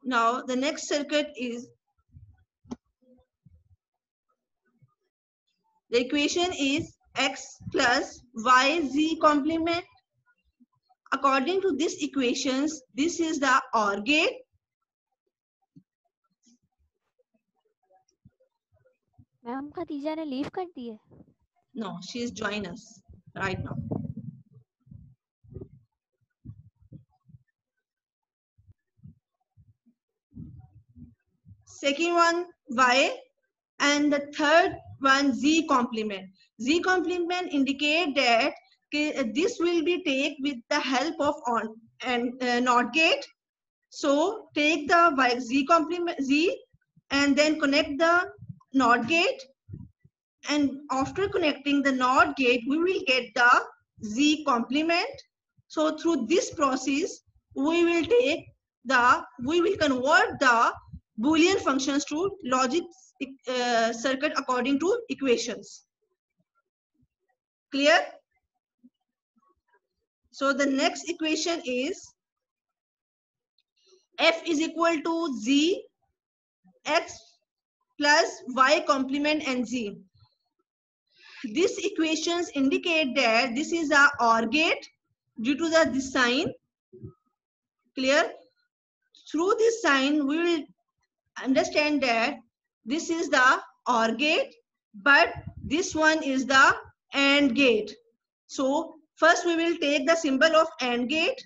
Now the next circuit is, the equation is x plus yz complement. According to these equations, this is the OR gate. Ma'am Khadija ने leave कर दी है. No, she is joining us right now. Second one y, and the third one z complement. Z complement indicate that this will be take with the help of ON and NOT gate. So take the z complement z and then connect the NOT gate, and after connecting the NOT gate we will get the z complement. So through this process we will convert the Boolean functions to logic circuit according to equations. Clear? So the next equation is f is equal to z x plus y complement and z. These equations indicate that this is a OR gate due to this sign. Clear? Through this sign we will understand that this is the OR gate, but this one is the AND gate. So first we will take the symbol of AND gate.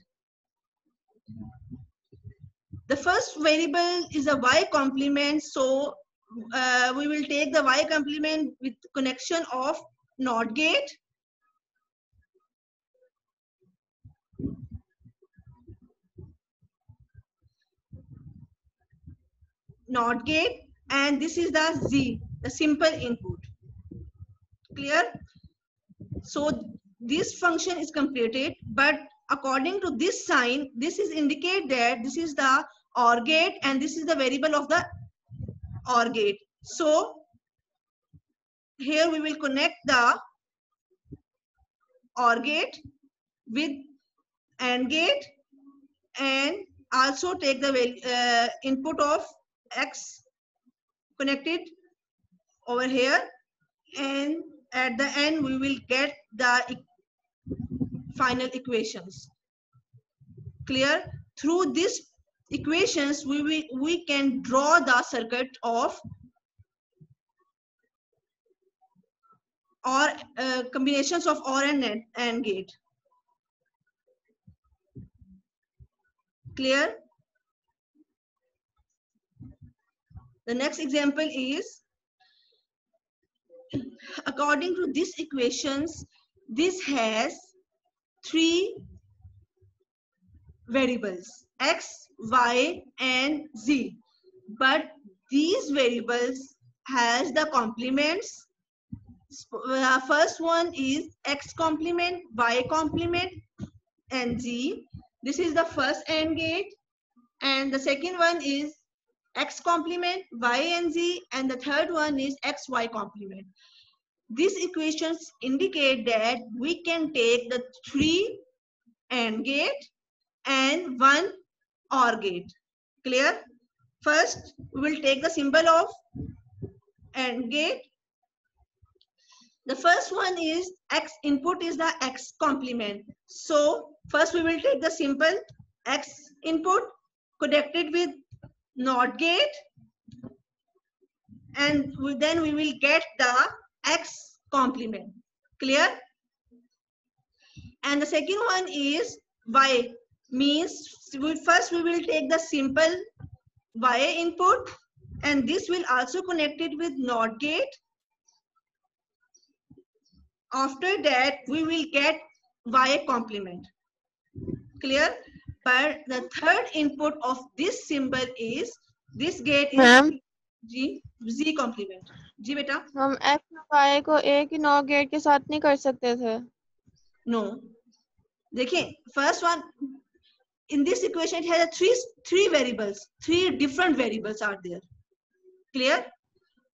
The first variable is a y complement, so we will take the y complement with connection of NOT gate. NOT gate, and this is the z, the simple input. Clear? So this function is completed, but according to this sign, this is indicate that this is the OR gate and this is the variable of the OR gate. So here we will connect the OR gate with AND gate and also take the input of x connected over here, and at the end we will get the final equations. Clear? Through these equations we can draw the circuit of or combinations of OR and AND gate. Clear? The next example is, according to these equations, this has three variables x, y, and z, but these variables has the complements. First one is x complement, y complement, and z. This is the first AND gate, and the second one is x complement, y and z, and the third one is x, y complement. These equations indicate that we can take the three AND gate and one OR gate. Clear? First, we will take the symbol of AND gate. The first one is x input is the x complement. So first we will take the simple x input connected with NOT gate, and then we will get the x complement. Clear? And the second one is y, means first we will take the simple y input, and this will also connected with NOT gate. After that we will get y complement. Clear? But the third input of this symbol is this gate is z complement. जी बेटा, हम x और y को एक ही NOT gate के साथ नहीं कर सकते थे? No. देखिए, first one in this equation it has three variables. Three different variables are there. Clear?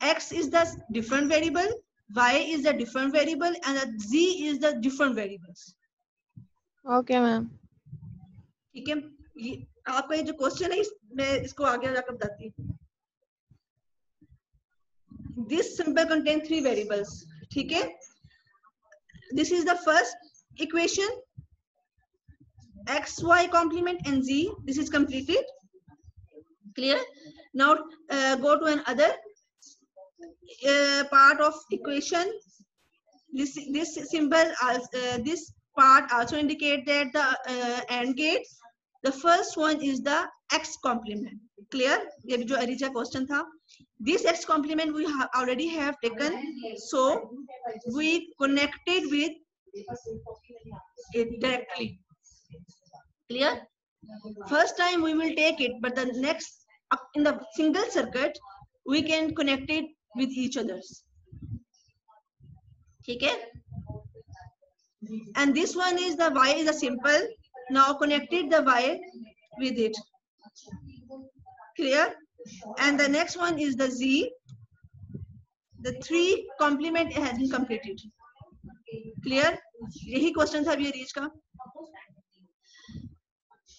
X is the different variable, y is the different variable, and the z is the different variables. Okay, ma'am. ठीक है? आपका ये जो question है मैं इसको आगे जाकर बताती हूँ. This symbol contains 3 variables. ठीक है. This is the first equation. X, Y complement and Z. This is completed. Clear? Now go to another part of equation. This symbol, this part also indicate that the AND gate. The first one is the X complement. Clear? ये जो अरीजा question था. This X complement we already have taken, so we connected with it directly. Clear? First time we will take it, but the next in the single circuit we can connect it with each others. Okay? And this one is the Y is a simple. Now connected the Y with it. Clear? And the next one is the Z. The 3 complement has been completed. Clear? यही question था अभी reach का.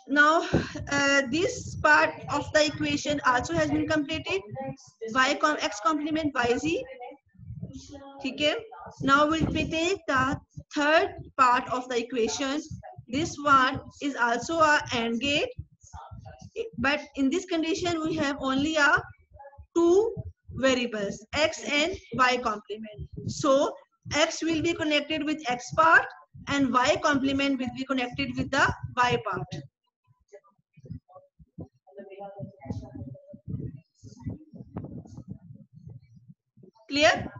Now this part of the equation also has been completed. X complement YZ. Okay. Now we take the third part of the equation. This one is also a AND gate, but in this condition we have only a 2 variables, X and Y complement. So X will be connected with X part and Y complement will be connected with the Y part. Clear?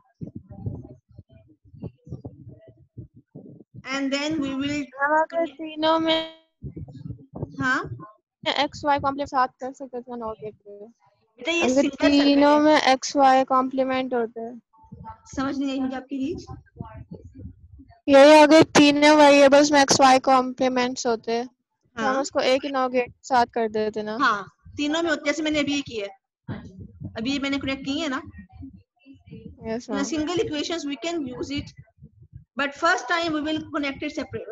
And then we will. अगर तीनों में हाँ x Y complement साथ कर सकते थे not gate पे. बेटा ये अगर सिंगल तीनों सर्किट है. में एक्स वाई कॉम्प्लीमेंट होते हैं. समझ नहीं आई मुझे आपकी रीच. यही अगर तीनों वेरिएबल्स में एक्स वाई कॉम्प्लीमेंट्स होते हैं तो हम हाँ उसको एक ही नॉट गेट साथ कर देते ना. हाँ तीनों में होते, जैसे मैंने अभी ये किया है, अभी ये मैंने कनेक्ट की है ना. Yes In a ma'am. single equations we can use it, but first time we will connect it separate,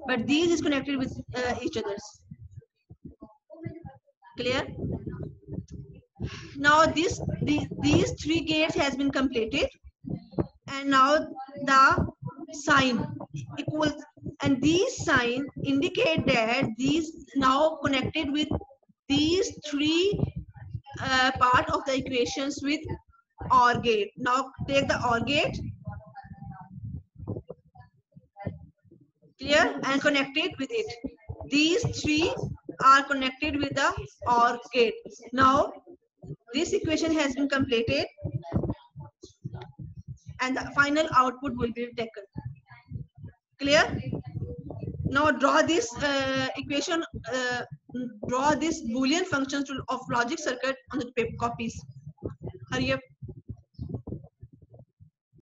but these is connected with each others. Clear? Now these 3 gates has been completed, and now the sign equals, and these sign indicate that these now connected with these 3 part of the equations with OR gate. Now take the OR gate. Clear? And connect it with it. These 3 are connected with the OR gate. Now this equation has been completed and the final output will be taken. Clear? Now draw this equation, draw this Boolean functions of logic circuit on the paper copies. Hurry up.